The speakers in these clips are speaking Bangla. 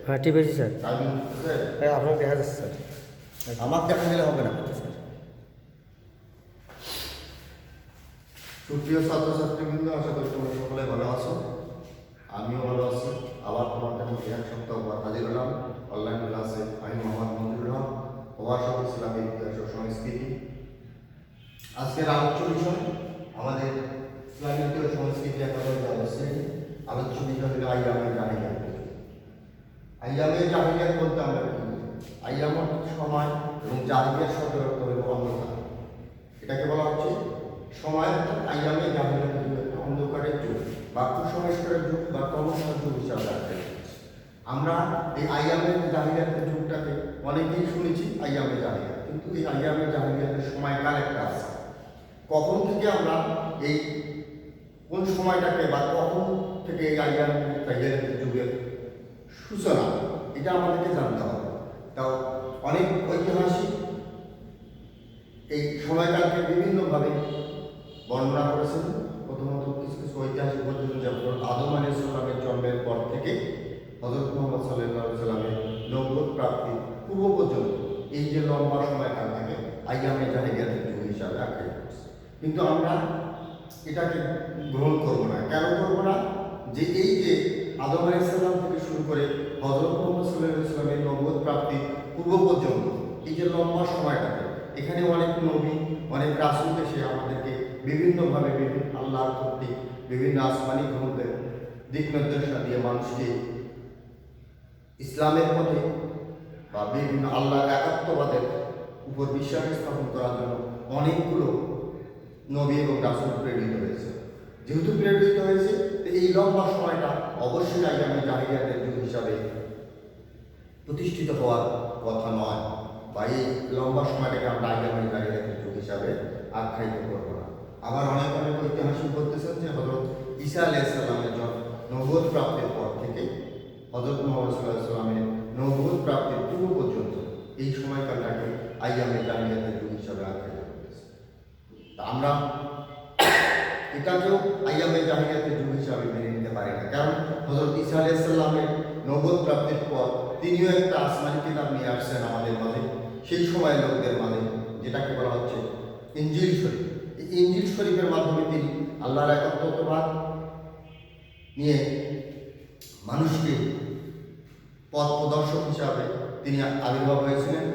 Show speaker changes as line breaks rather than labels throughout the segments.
হ্যাঁ ঠিক আছে স্যার। হ্যাঁ আপনাকে দেখা যাচ্ছে স্যার।
আমার দেখা দিলে হবে না স্যার। সুপ্রিয় ছাত্রছাত্রীবৃন্দ, আশা করি তোমরা সকলে ভালো আছো, আমিও ভালো আছি। আবার তোমার কাছে এক সপ্তাহ পর হাজির হলাম অনলাইন ক্লাসে। আমি মোহাম্মদ মঞ্জুর রহমান, প্রভাষক ইসলামের ইতিহাস ও সংস্কৃতি। আজকের আলোচ্য বিষয় আমাদের ইসলামের ইতিহাস সংস্কৃতি একাডেমির আলোচ্য বিষয় হল আইয়ামে জাহিলিয়াত। আইয়ামে জাহিলিয়াত বলতে আমরা কি বুঝি? আইয়াম সময় এবং জাহিলিয়াত শব্দের অর্থ হল অন্ধকার। এটাকে বলা হচ্ছে সময়। আইয়ামে জাহিলিয়াত একটা অন্ধকারের যুগ বা কুসংস্কারের যুগ বা কর্মসংস্থার যুগ হিসাবে রাখতে। আমরা এই আইয়ামে জাহিলিয়াতের যুগটাকে অনেকেই শুনেছি আইয়ামে জাহিলিয়াত, কিন্তু এই আইয়ামে জাহিলিয়াতের সময়কাল একটা আছে। কখন থেকে আমরা এই কোন সময়টাকে বা কখন থেকে এই আইয়ামে জাহিলিয়াতের যুগের সূচনা, এটা আমাদেরকে জানতে হবে। তাও অনেক ঐতিহাসিক এই সময়কালকে বিভিন্নভাবে বর্ণনা করেছেন। প্রথমত কিছু কিছু ঐতিহাসিক বলতেছেন, যেমন আদম আলাইহিস সালামের জন্মের পর থেকে হযরত মুহাম্মদ সাল্লাল্লাহু আলাইহি সাল্লামের নবুয়ত প্রাপ্তির পূর্ব পর্যন্ত এই যে লম্বা সময়কালটাকে আইয়ামে জাহিলিয়াতের যুগ হিসাবে আখ্যায়িত করছে। কিন্তু আমরা এটাকে গ্রহণ করবো না। কেন করবো না? যে এই যে আদম আলাইহিস সালাম থেকে শুরু করে হযরত মুহাম্মদ সাল্লাল্লাহু আলাইহি সাল্লামের নবুয়ত প্রাপ্তির পূর্ব পর্যন্ত এই যে লম্বা সময়টাকে, এখানে অনেক নবী অনেক রাসূল এসে আমাদেরকে বিভিন্নভাবে বিভিন্ন আল্লাহর কর্তৃক বিভিন্ন আসমানি গ্রন্থের দিক নির্দেশনা দিয়ে মানুষকে ইসলামের পথে বা বিভিন্ন আল্লাহর একাত্মবাদের উপর বিশ্বাস স্থাপন করার জন্য অনেকগুলো নবী এবং রাসূল প্রেরিত হয়েছে। যেহেতু প্রেরিত হয়েছে, এই লম্বা সময়টা অবশ্যই আইয়ামে জাহিলিয়াতের যুগ হিসাবে প্রতিষ্ঠিত হওয়ার কথা নয়, বা এই লম্বা সময়টাকে আমরা আইয়ামে জাহিলিয়াতের যুগ হিসাবে আখ্যায়িত করব না। আবার অনেক অনেক ঐতিহাসিক বলতেছেন যে হযরত ঈসা আলাইহিস সালামের নবুয়ত প্রাপ্তির পর থেকে হযরত মুহাম্মদ সাল্লাল্লাহু আলাইহি সাল্লামের নবুয়ত প্রাপ্তির পূর্ব পর্যন্ত এই সময়কালটাকে আইয়ামে জাহিলিয়াতের যুগ হিসাবে আখ্যায়িত করতেছে। তা আমরা এটাকেও আইয়ামে জাহিলিয়াতের যুগ হিসাবে মেনে নিতে পারি না। কারণ হযরত ঈসা আলাইহিস সালামের নবুয়ত প্রাপ্তির পর তিনিও একটা আসমানি কিতাব নিয়ে আসছেন আমাদের মাঝে, সেই সময় লোকদের মাঝে, যেটাকে বলা হচ্ছে ইনজিল শরীফ। এই ইনজিল শরীফের মাধ্যমে তিনি আল্লাহর একাত্মবাদ নিয়ে মানুষকে পথ প্রদর্শক হিসাবে তিনি আবির্ভাব হয়েছিলেন।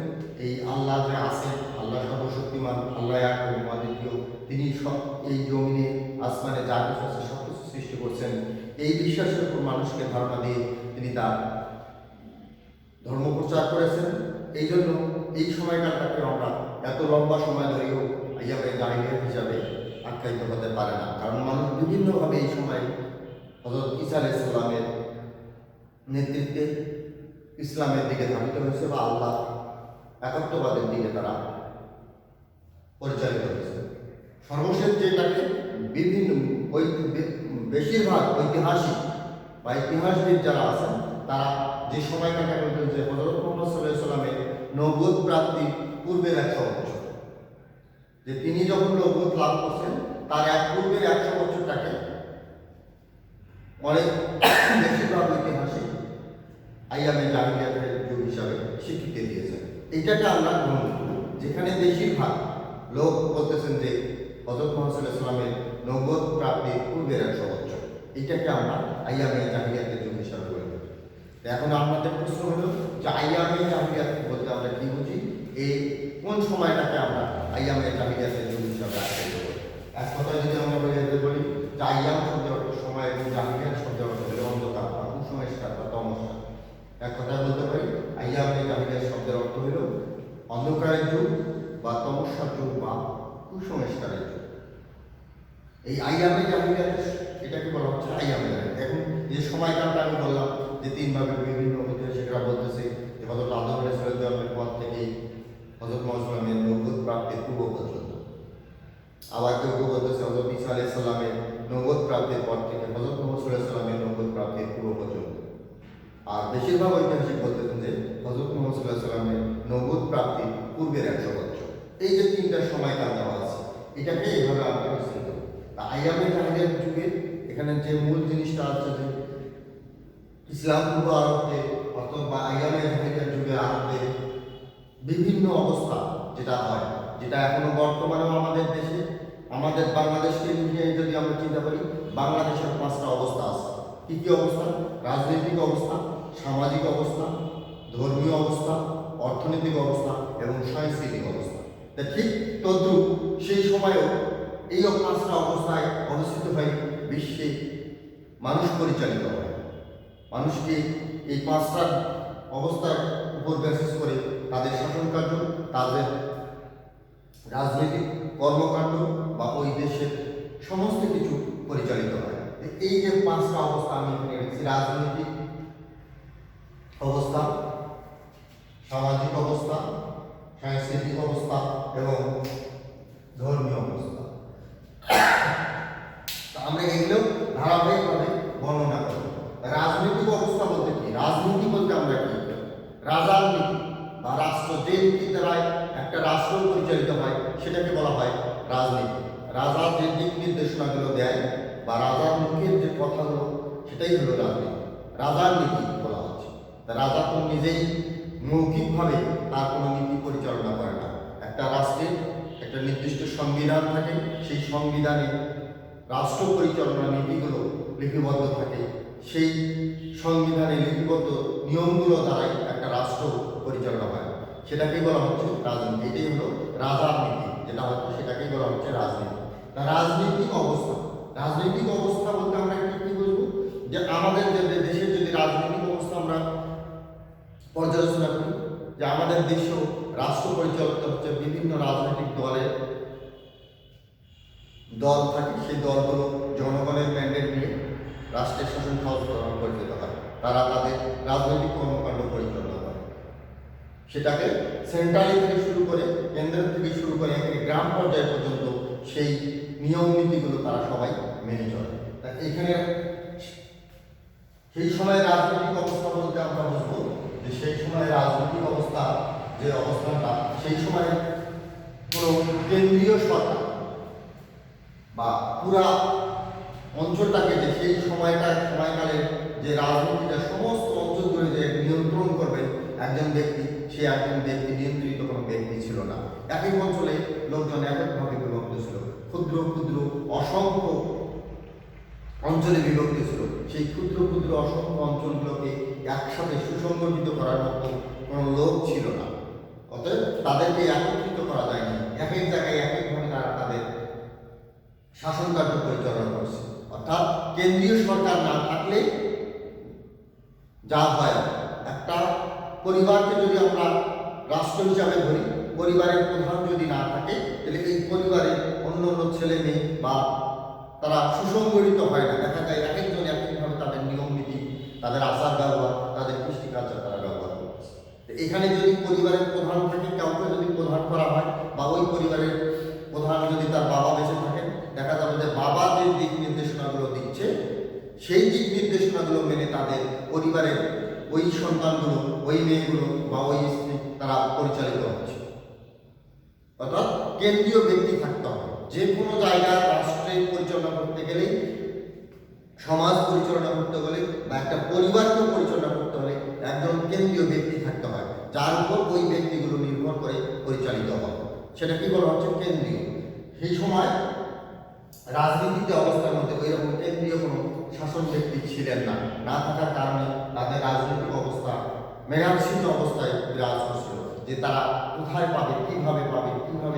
এই আল্লাহ যে আছে, আল্লাহ সর্বশক্তিমান, আল্লাহ এক এবং অদ্বিতীয়, তিনি সব এই জমিনে আসমানে যা কিছু আছে সব কিছু সৃষ্টি করছেন, এই বিশ্বাসের উপর মানুষকে ধারণা দিয়ে তিনি তার ধর্ম প্রচার করেছেন। এই জন্য এই সময়কালটাকে আমরা এত লম্বা সময় ধরেও আইয়ামে জাহিলিয়াত হিসাবে আখ্যায়িত হতে পারে না। কারণ মানুষ বিভিন্নভাবে এই সময় হযরত ঈসা আলাইহিস সালামের নেতৃত্বে ইসলামের দিকে ধাবিত হয়েছে বা আল্লাহ একাত্মবাদের দিকে তারা পরিচালিত হয়েছে। সর্বশেষ যেটাকে বিভিন্ন বেশিরভাগ ঐতিহাসিক বা ইতিহাসবিদ যারা আছেন, তারা যে সময়কালটা বলতেন যে হযরত মুহাম্মদ সাল্লাল্লাহু আলাইহি সাল্লামের নবুয়ত প্রাপ্তির পূর্বের 100 বছর, যে তিনি যখন নবুয়ত লাভ করছেন তার এক পূর্বের 100 বছরটাকে অনেক বেশিরভাগ ঐতিহাসিক আইয়ামে জাহিলিয়াতের যুগ হিসাবে স্বীকৃতি দিয়েছেন। এইটাকে আমরা গ্রহণ করি, যেখানে বেশিরভাগ লোক বলতেছেন যে হযরত মুহাম্মদ সাল্লাল্লাহু আলাইহি সাল্লামের নবুয়ত প্রাপ্তির পূর্বের 100 বছর, এইটাকে আমরা আইয়ামে জাহিলিয়াতের যুগ হিসাবে বলি। এখন আমাদের প্রশ্ন হলো যে আইয়ামে জাহিলিয়াত বলতে আমরা কি বুঝি? এই কোন সময়টাকে আমরা আইয়ামে জাহিলিয়াতের যুগ হিসাবে আখ্যায়িত করি? এক কথায় যদি আমরা বলি যে আইয়াম শব্দের অর্থ সময় এবং জাহিলিয়াত শব্দের অর্থ হলো অন্ধকার বা কুসংস্কার বা তমস্কার। এক কথায় বলতে পারি আইয়ামে জাহিলিয়াত শব্দের অর্থ হলো অন্ধকারের যুগ বা তমস্যার যুগ বা কুসংস্কারের যুগ। এই আইয়ামে জাহিলিয়াত এটাকে বলা হচ্ছে আইয়ামে জাহিলিয়াত। এখন যে সময়কালটা আমি বললাম যে তিনভাবে বিভিন্ন ঐতিহাসিকরা বলতেছে যে হযরত আদম আলাইহিস সালামের পর থেকে হযরত মুহাম্মদ সাল্লামের নবুয়ত প্রাপ্তির পূর্ব পর্যন্ত। আবার কেউ কেউ বলতেছে হযরত ঈসা আলাইহিস সালামের নবুয়ত প্রাপ্তির পর থেকে হযরত মুহাম্মদ সাল্লাল্লাহু আলাইহি সাল্লামের নবুয়ত প্রাপ্তির পূর্ব পর্যন্ত। আর বেশিরভাগ ঐতিহাসিক বলতেছেন যে হযরত মুহাম্মদ সাল্লাল্লাহু আলাইহি সাল্লামের নবুয়ত প্রাপ্তির পূর্বের 100 বছর। এই যে তিনটা সময়কাল দেওয়া আছে, এটাকে এইভাবে আমরা বিস্তৃত করি। আইয়ামে জাহিলিয়াত যুগের এখানে যে মূল জিনিসটা আছে যে ইসলাম পূর্ব আরবে অথবা আইয়ামে জাহিলিয়ার যুগে আরবে বিভিন্ন অবস্থা যেটা হয়, যেটা এখনো বর্তমানেও আমাদের দেশে, আমাদের বাংলাদেশকে নিয়ে যদি আমরা চিন্তা করি, বাংলাদেশের 5টা অবস্থা আছে। কি কি অবস্থা? রাজনৈতিক অবস্থা, সামাজিক অবস্থা, ধর্মীয় অবস্থা, অর্থনৈতিক অবস্থা এবং সাংস্কৃতিক অবস্থা। তা ঠিক তদ্রুপ সেই সময়েও এই 5টা অবস্থায় অবস্থিত হয়ে বিশ্বে মানুষ পরিচালিত হয়। মানুষকে এই 5টা অবস্থার উপর বেসিস করে তাদের শাসন কার্য, তাদের রাজনৈতিক কর্মকাণ্ড বা ওই দেশের সমস্ত কিছু পরিচালিত হয়। এই যে 5টা অবস্থা আমি এখানে রেখেছি, রাজনৈতিক অবস্থা, সামাজিক অবস্থা, সাংস্কৃতিক অবস্থা এবং ধর্মীয় অবস্থা, আমরা এগুলো ধারাবাহিকভাবে বর্ণনা করব। রাজনৈতিক অবস্থা বলতে কি? রাজনীতি বলতে আমরা কি? রাজার নীতি বা রাষ্ট্র, যে নীতি দ্বারা একটা রাষ্ট্র পরিচালিত হয় সেটাকে বলা হয় রাজনীতি। রাজার যে দিক নির্দেশনাগুলো দেয় বা রাজার মুখের যে কথাগুলো, সেটাই হলো রাজনীতি। রাজার নীতি বলা হচ্ছে। রাজা তো নিজেই মৌখিকভাবে তার কোনো নীতি পরিচালনা করে না। একটা রাষ্ট্রের একটা নির্দিষ্ট সংবিধান থাকে, সেই সংবিধানে রাষ্ট্র পরিচালনার নীতিগুলো লিপিবদ্ধ থাকে। সেই সংবিধানে লিপিবদ্ধ নিয়মগুলো দ্বারাই একটা রাষ্ট্র পরিচালনা হয়, সেটাকেই বলা হচ্ছে রাজনীতি। এটাই হলো রাজার নীতি, যেটা হচ্ছে সেটাকেই বলা হচ্ছে রাজনীতি। রাজনৈতিক অবস্থা, রাজনৈতিক অবস্থা বলতে আমরা কি বুঝবো? যে আমাদের যে দেশের যদি রাজনৈতিক অবস্থা আমরা পর্যালোচনা করি, যে আমাদের দেশেও রাষ্ট্র পরিচালিত হচ্ছে বিভিন্ন রাজনৈতিক দল থাকে। সেই দলগুলো জনগণের ম্যান্ডেট নিয়ে রাষ্ট্রের শাসন পরিচালিত হয়। তারা তাদের রাজনৈতিক কর্মকাণ্ড পরিচালনা করে। সেটাকে সেন্ট্রালি থেকে শুরু করে, কেন্দ্র থেকে শুরু করে এখানে গ্রাম পর্যায় পর্যন্ত সেই নিয়ম নীতিগুলো তারা সবাই মেনে চলে। তা এখানে সেই সময় রাজনৈতিক অবস্থা বলতে আমরা বুঝবো যে সেই সময় রাজনৈতিক অবস্থা, যে অবস্থানটা, সেই সময় কোনো কেন্দ্রীয় সরকার বা পুরা অঞ্চলটাকে, যে সেই সময়কালের যে রাজনীতিটা সমস্ত অঞ্চল জুড়ে যে নিয়ন্ত্রণ করবে একজন ব্যক্তি, সে একজন ব্যক্তি নিয়ন্ত্রিত কোনো ব্যক্তি ছিল না। এক এক অঞ্চলে লোকজন এককভাবে বিভক্ত ছিল, ক্ষুদ্র ক্ষুদ্র অসংখ্য অঞ্চলে বিভক্ত ছিল। সেই ক্ষুদ্র ক্ষুদ্র অসংখ্য অঞ্চলগুলোকে একসাথে সুসংগঠিত করার মতো কোনো লোক ছিল না। অতএব তাদেরকে একত্রিত করা যায়নি। এক এক জায়গায় এক একভাবে তারা তাদের শাসন কার্য পরিচালনা করছে। অর্থাৎ কেন্দ্রীয় সরকার না থাকলে যা হয়, একটা পরিবারকে যদি আমরা রাষ্ট্র হিসাবে ধরি, পরিবারের প্রধান যদি না থাকে, তাহলে এই পরিবারের অন্য অন্য ছেলে মেয়ে বা তারা সুসংগঠিত হয় না। দেখা যায় এক একজন এক একভাবে তাদের নিয়ম নীতি, তাদের আচার ব্যবহার, তাদের কৃষ্টি কালচার তারা ব্যবহার করছে। এখানে যদি পরিবারের প্রধান থাকে, কাউকে যদি প্রধান করা হয় বা ওই পরিবারের প্রধান যদি তার বাবা বেঁচে থাকেন, দেখা যাবে যে বাবা যে দিক নির্দেশনাগুলো দিচ্ছে, সেই দিক নির্দেশনাগুলো মেনে তাদের পরিবারের ওই সন্তানগুলো, ওই মেয়েগুলো বা ওই স্ত্রী তারা পরিচালিত হচ্ছে। অর্থাৎ কেন্দ্রীয় ব্যক্তি থাকতে হবে। যে কোনো জায়গায় রাষ্ট্রের পরিচালনা করতে গেলে, সমাজ পরিচালনা করতে হলে বা একটা পরিবারকে পরিচালনা করতে হলে একজন কেন্দ্রীয় ব্যক্তি থাকতে হয়, যার উপর ওই ব্যক্তিগুলো নির্ভর করে পরিচালিত হবে। সেটা কি বলা হচ্ছে? কেন্দ্রীয়। সেই সময় রাজনীতিতে অবস্থার মধ্যে ওই রকম কেন্দ্রীয় কোনো শাসন ব্যক্তি ছিলেন না। না থাকার কারণে তাদের রাজনৈতিক অবস্থা মেঘাচ্ছিন্ন অবস্থায় বিরাজ করছিল, যে তারা কোথায় পাবে, কিভাবে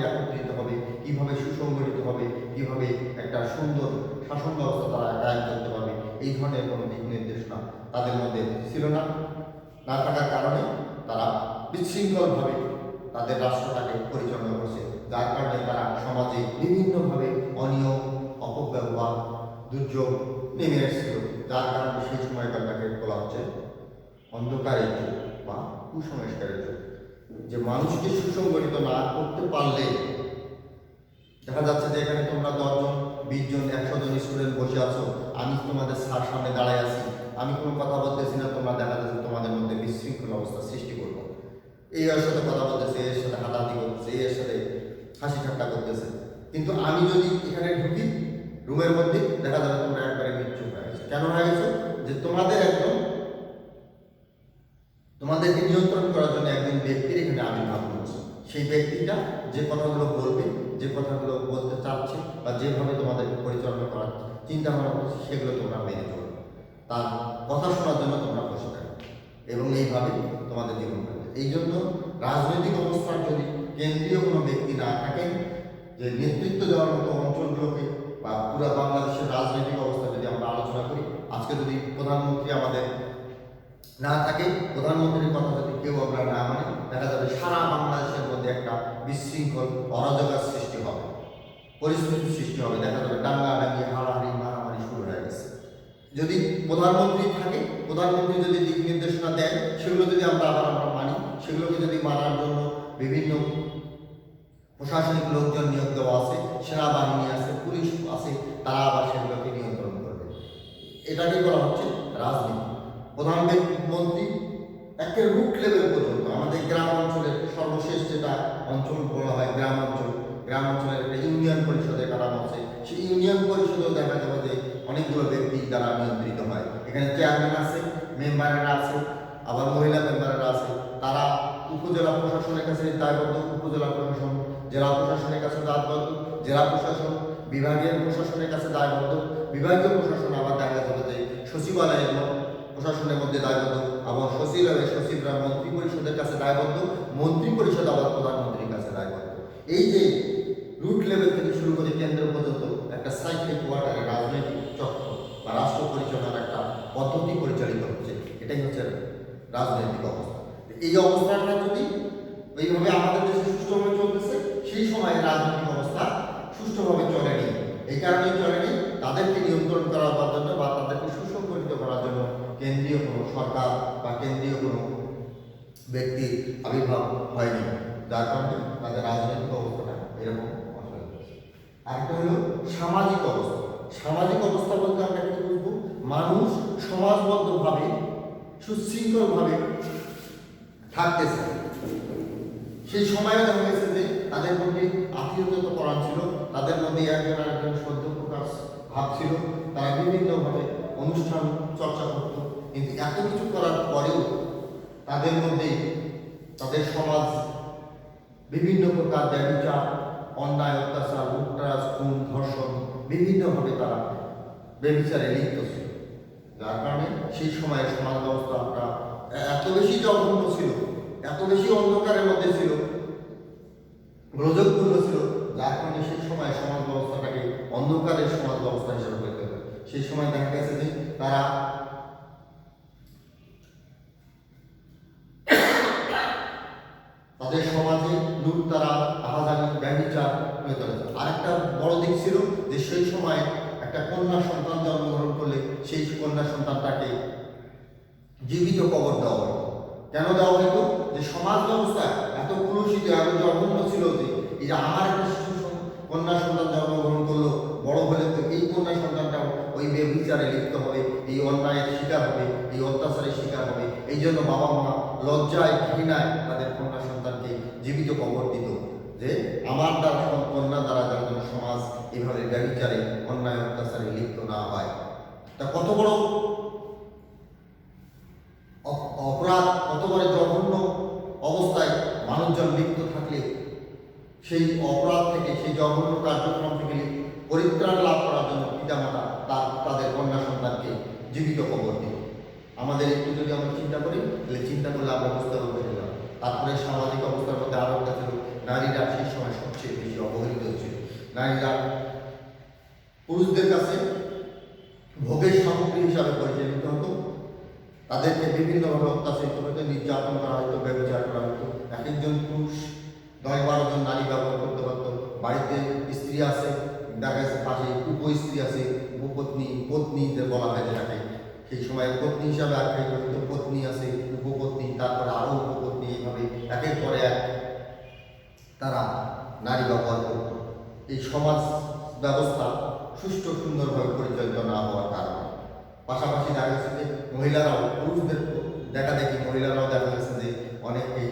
একত্রিত হবে, কিভাবে সুসংগঠিত হবে, কিভাবে একটা সুন্দর শাসন ব্যবস্থা তারা কায়েম করতে পারবে, এই ধরনের কোনো দিক নির্দেশনা তাদের মধ্যে ছিল না। না থাকার কারণে তারা বিশৃঙ্খলভাবে তাদের রাষ্ট্রটাকে পরিচালনা করছে, যার কারণে তারা সমাজে বিভিন্নভাবে অনিয়ম, অপব্যবহার, দুর্যোগ নেমে এসেছিল। যার কারণে সেই সময়কালটাকে বলা হচ্ছে অন্ধকারের যুগ বা কুসংস্কারের যুগ। যে মানুষকে সুসংগঠিত না করতে পারলে দেখা যাচ্ছে যে এখানে তোমরা 10 জন, 20 জন, 100 জন স্টুডেন্ট বসে আছো, আমি তোমাদের সামনে দাঁড়ায় আছি, আমি কোনো কথা বলতেছি না, তোমরা দেখা যাচ্ছে তোমাদের মধ্যে বিশৃঙ্খল অবস্থা সৃষ্টি করবো। এই এর সাথে কথা বলতেছে, এর সাথে হাতাহাতি করতেছে, এর সাথে হাসি ঠাট্টা করতেছে। কিন্তু আমি যদি এখানে ঢুকি রুমের মধ্যে, দেখা যাবে তোমরা একবারে মৃত্যু হয়ে গেছে। কেন হয়ে গেছে? যে তোমাদের একদম তাদেরকে নিয়ন্ত্রণ করার জন্য একজন ব্যক্তির এখানে আবির্ভাব করছে। সেই ব্যক্তিটা যে কথাগুলো বলবে, যে কথাগুলো বলতে চাচ্ছে বা যেভাবে তোমাদেরকে পরিচালনা করার চিন্তা ভাবনা করছে, সেগুলো তোমরা মেনে চলবে। তার কথা শোনার জন্য তোমরা বসে থাকবে এবং এইভাবে তোমাদের জীবন কাটবে। এই জন্য রাজনৈতিক অবস্থার যদি কেন্দ্রীয় কোনো ব্যক্তি না থাকেন যে নেতৃত্ব দেওয়ার মতো অঞ্চলগুলোকে বা পুরো বাংলাদেশের রাজনৈতিক অবস্থা যদি আমরা আলোচনা করি, আজকে যদি প্রধানমন্ত্রী আমাদের না থাকে, প্রধানমন্ত্রীর কথা যদি কেউ আমরা না মানে, দেখা যাবে সারা বাংলাদেশের মধ্যে একটা বিশৃঙ্খল অরাজকতার সৃষ্টি হবে, পরিস্থিতির সৃষ্টি হবে। দেখা যাবে ডাঙ্গাডাঙ্গি, হাড়াহাড়ি, মারামারি শুরু হয়ে গেছে। যদি প্রধানমন্ত্রী থাকে, প্রধানমন্ত্রী যদি দিক নির্দেশনা দেয়, সেগুলো যদি আমরা মানি, সেগুলোকে যদি মানার জন্য বিভিন্ন প্রশাসনিক লোকজন নিয়োগ দেওয়া আছে, সেনাবাহিনী আছে, পুলিশ আছে, তারা আবার সেগুলোকে নিয়ন্ত্রণ করবে। এটাকে বলা হচ্ছে রাজনীতি। প্রধানমন্ত্রী একের রুট লেভেল পর্যন্ত আমাদের গ্রাম অঞ্চলের সর্বশেষ যেটা অঞ্চল বলা হয় গ্রাম অঞ্চল, গ্রাম অঞ্চলের একটা ইউনিয়ন পরিষদের কারণ আছে, সেই ইউনিয়ন পরিষদেও দেখা যাবে যে অনেকগুলো ব্যক্তি দ্বারা নিয়ন্ত্রিত হয়। এখানে চেয়ারম্যান আছে, মেম্বারেরা আছে, আবার মহিলা মেম্বারেরা আছে। তারা উপজেলা প্রশাসনের কাছে দায়বদ্ধ, উপজেলা প্রশাসন জেলা প্রশাসনের কাছে দায়বদ্ধ, জেলা প্রশাসন বিভাগীয় প্রশাসনের কাছে দায়বদ্ধ, বিভাগীয় প্রশাসন আবার দেখা যাবে যে সচিবালয়ের প্রশাসনের মধ্যে দায়বদ্ধ, আবার সচিবরা মন্ত্রী পরিষদের কাছে দায়বদ্ধ, মন্ত্রী পরিষদ আবার প্রধানমন্ত্রীর কাছে দায়বদ্ধ। এই যে রুট লেভেল থেকে শুরু করে কেন্দ্র পর্যন্ত একটা সাইক্লিক ওয়াটারে রাজনৈতিক চক্র বা রাষ্ট্র পরিচালনার একটা পদ্ধতি পরিচালিত হচ্ছে। এটাই হচ্ছে রাজনৈতিক অবস্থা। এই অবস্থাটা যদি এইভাবে আমাদের দেশে সুষ্ঠুভাবে চলতেছে, সেই সময় রাজনৈতিক অবস্থা সুষ্ঠুভাবে চলেনি। এই কারণেই চলেনি, তাদেরকে নিয়ন্ত্রণ করার জন্য বা তাদেরকে সুসংগঠিত করার জন্য কেন্দ্রীয় কোনো সরকার বা কেন্দ্রীয় কোনো ব্যক্তির আবির্ভাব হয়নি, যার কারণে তাদের রাজনৈতিক অবস্থাটা এরকম অসুবিধা। আরেকটা হলো সামাজিক অবস্থা। সামাজিক অবস্থা বলতে আমরা কি বুঝবো? মানুষ সমাজবদ্ধভাবে সুশৃঙ্খলভাবে থাকতেছে। সেই সময়ে দেখা গেছে যে তাদের মধ্যে আত্মীয়তা পরায়ণ ছিল, তাদের মধ্যে একজন আরেকজন শ্রদ্ধ প্রকাশ ভাব ছিল, তারা বিভিন্নভাবে অনুষ্ঠান চর্চা করত। কিন্তু এত কিছু করার পরেও তাদের মধ্যে তাদের সমাজ বিভিন্ন প্রকার ব্যভিচার, অন্যায়, অত্যাচার, লুটতরাজ, খুন, ধর্ষণ বিভিন্নভাবে তারা ব্যভিচারে লিপ্ত ছিল। যার কারণে সেই সময়ে সমাজ ব্যবস্থাটা এত বেশি জঘন্য ছিল, এত বেশি অন্ধকারের মধ্যে ছিল, রোজকপূর্ণ ছিল, যার কারণে সেই সময় সমাজ ব্যবস্থাটাকে অন্ধকারের সমাজ ব্যবস্থা হিসেবে পেতে হবে। সেই সময় দেখা গেছে যে তারা তাদের সমাজে লুটতারা, আহাজানি, ব্যভিচার হয়ে চলেছে। আরেকটা বড় দিক ছিল যে সেই সময় একটা কন্যা সন্তান জন্মগ্রহণ করলে সেই কন্যা সন্তানটাকে জীবিত কবর দেওয়া হতো। কেন দেওয়া হতো? যে সমাজ ব্যবস্থা এত কলুষিত, এত জঘন্য ছিল যে এই যে আমার একটা শিশু কন্যা সন্তান জন্মগ্রহণ করলো, বড় হলে তো এই কন্যা সন্তানটাও ওই ব্যভিচারে লিপ্ত হবে, এই অন্যায়ের শিকার হবে, এই অত্যাচারের শিকার হবে। এই জন্য বাবা মা লজ্জায়, ঘৃণায় তাদের কন্যা সন্তানকে জীবিত কবর দিত, যে আমার দ্বারা কন্যা দ্বারা যেন সমাজ এভাবে ব্যভিচারে, অন্যায়, অত্যাচারে লিপ্ত না হয়। তা কত বড় অপরাধ, কত বড় জঘন্য অবস্থায় মানুষজন লিপ্ত থাকলে সেই অপরাধ থেকে, সেই জঘন্য কার্যক্রম থেকে পরিত্রাণ লাভ করার জন্য পিতামাতা তাদের কন্যা সন্তানকে জীবিত কবর দিল। আমাদের একটু যদি আমরা চিন্তা করি, তাহলে চিন্তা করলে আমরা বুঝতে পারবো। তারপরে সামাজিক অবস্থার মধ্যে আরও একটা ছিল, নারীরা সেই সময় সবচেয়ে বেশি অবহেলিত ছিল। নারীরা পুরুষদের কাছে ভোগের সামগ্রী হিসাবে পরিচালিত হতো, তাদেরকে বিভিন্নভাবে অত্যাচারিত হতো, নির্যাতন করা হতো, ব্যবচার করা হতো। এক একজন পুরুষ 10-12 জন নারী ব্যবহার করতে পারত। বাড়িতে স্ত্রী আছে, দেখা যাচ্ছে পাশে উপস্ত্রী আছে, উপপত্নী, পত্নী যে বলা হয় যেটাকে, সেই সময় পত্নী হিসাবে আখ্যায়িত হতো। পত্নী আছে, উপপত্নী, তারপরে আরও উপপত্নী, এইভাবে একের পরে এক তারা নারী ব্যবহার করত। এই সমাজ ব্যবস্থা সুষ্ঠু সুন্দরভাবে পরিচালিত না হওয়ার কারণে পাশাপাশি দেখা গেছে যে মহিলারাও, পুরুষদের দেখা দেখি মহিলারাও দেখা গেছে যে অনেকে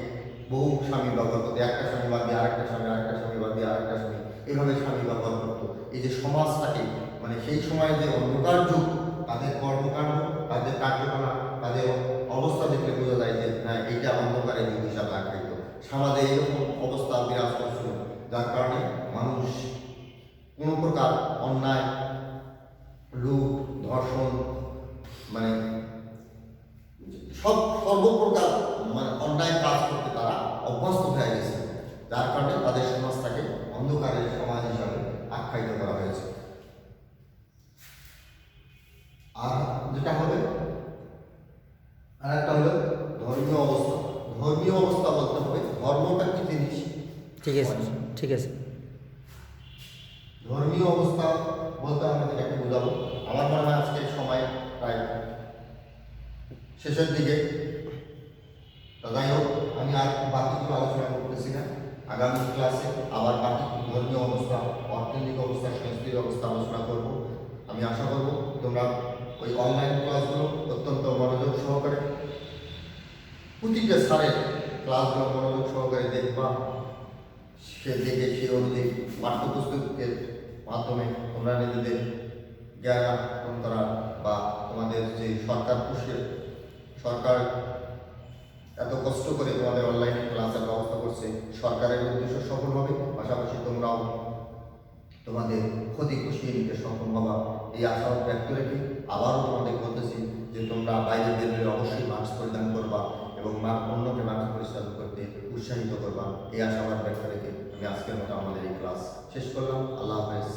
বহু স্বামী ব্যবহার করতো। একটা স্বামী বাদ দিয়ে আরেকটা স্বামী, আরেকটা স্বামী বাদ দিয়ে আরেকটা স্বামী, এইভাবে স্বামী ব্যবহার করতো। এই যে সমাজটাকে, মানে সেই সময় যে অন্ধকার যুগ, তাদের কর্মকাণ্ড, তাদের কার্যকলাপ, তাদের অবস্থা দেখলে বোঝা যায় যে না, এইটা সর্বপ্রকার মানে অন্যায় কাজ করতে তারা অভ্যস্ত হয়ে গেছে, যার কারণে তাদের সমাজটাকে অন্ধকারের সমাজ হিসাবে আখ্যায়িত করা হয়েছে। আর যেটা হবে আর একটা হলো ধর্মীয় অবস্থা। ধর্মীয় অবস্থা বলতে হবে ধর্মটা কি জিনিস।
ঠিক আছে, ঠিক আছে।
ধর্মীয় অবস্থা বলতে আমরা যেটাকে বোঝাবো, আমার মনে হয় আজকের সময় প্রায় শেষের দিকে। তো যাই হোক, আমি আর বাকি কিছু আলোচনা করতেছি না। আগামী ক্লাসে আবার বাকি ধর্মীয় অবস্থা, অর্থনৈতিক অবস্থা, সাংস্কৃতিক অবস্থা আলোচনা করব। আমি আশা করব তোমরা ওই অনলাইন ক্লাসগুলো অত্যন্ত মনোযোগ সহকারে, প্রতিটা স্যারের ক্লাসগুলো মনোযোগ সহকারে দেখবা। সে দেখে সে অনুযায়ী পাঠ্যপুস্তকের মাধ্যমে তোমরা নিজেদের জ্ঞান আহরণ করা বা তোমাদের যে সরকার এত কষ্ট করে তোমাদের অনলাইনে ক্লাসের ব্যবস্থা করছে, সরকারের উদ্দেশ্য সফল হবে, পাশাপাশি তোমরাও তোমাদের ক্ষতি পুষিয়ে নিতে সক্ষম হবা। এই আশা ব্যক্ত রেখে আবারও তোমাদের বলতেছি যে তোমরা বাইরে বেরোলে অবশ্যই মাস্ক পরিধান করবা এবং অন্যকে মাস্ক পরিধান করতে উৎসাহিত করবা। এই আশাবাদ ব্যক্ত রেখে আমি আজকের মতো আমাদের এই ক্লাস শেষ করলাম। আল্লাহ হাফেজ।